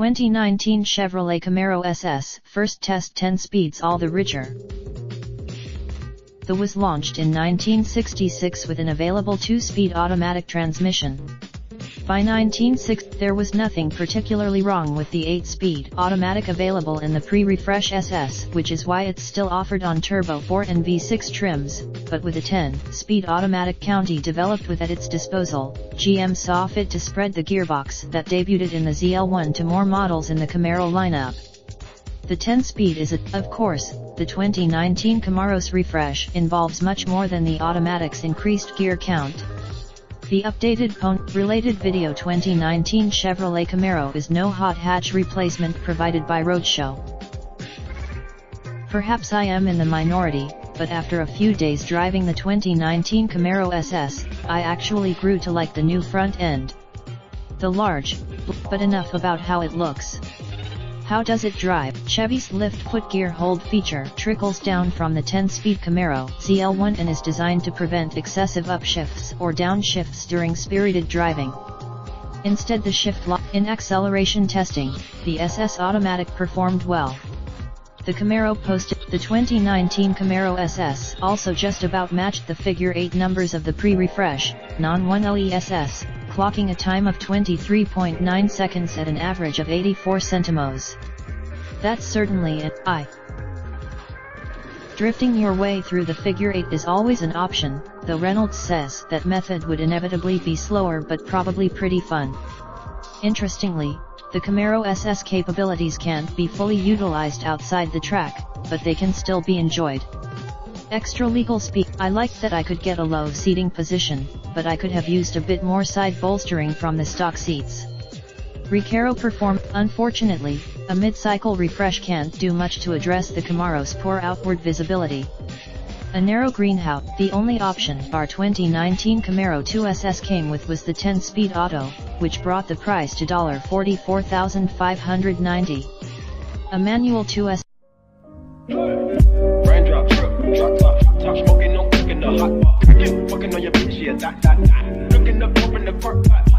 2019 Chevrolet Camaro SS, first test 10 speeds all the richer. The was launched in 1966 with an available 2-speed automatic transmission. By 1960, there was nothing particularly wrong with the 8-speed automatic available in the pre-refresh SS, which is why it's still offered on Turbo 4 and V6 trims, but with a 10-speed automatic County developed with at its disposal, GM saw fit to spread the gearbox that debuted in the ZL1 to more models in the Camaro lineup. The 10-speed is of course, the 2019 Camaro's refresh involves much more than the automatic's increased gear count. The updated PON-related video 2019 Chevrolet Camaro is no hot hatch replacement provided by Roadshow. Perhaps I am in the minority, but after a few days driving the 2019 Camaro SS, I actually grew to like the new front end. The large, but enough about how it looks. How does it drive? Chevy's lift put gear hold feature trickles down from the 10-speed Camaro ZL1 and is designed to prevent excessive upshifts or downshifts during spirited driving. Instead, the shift lock. In acceleration testing, the SS Automatic performed well. The Camaro posted. The 2019 Camaro SS also just about matched the figure 8 numbers of the pre-refresh, non-1LE SS, clocking a time of 23.9 seconds at an average of 84 centimos. That's certainly an I. Drifting your way through the figure 8 is always an option, though Reynolds says that method would inevitably be slower but probably pretty fun. Interestingly, the Camaro SS capabilities can't be fully utilized outside the track, but they can still be enjoyed. Extra legal speak. I liked that I could get a low seating position, but I could have used a bit more side bolstering from the stock seats. Recaro performed. Unfortunately, a mid-cycle refresh can't do much to address the Camaro's poor outward visibility. A narrow greenhouse. The only option our 2019 Camaro 2 SS came with was the 10-speed auto, which brought the price to $44,590. A manual 2S. Raindrop, drop top, smoking, no cooking the hot pot. Fucking on your bitch, yeah, that. Looking up, open the park pot.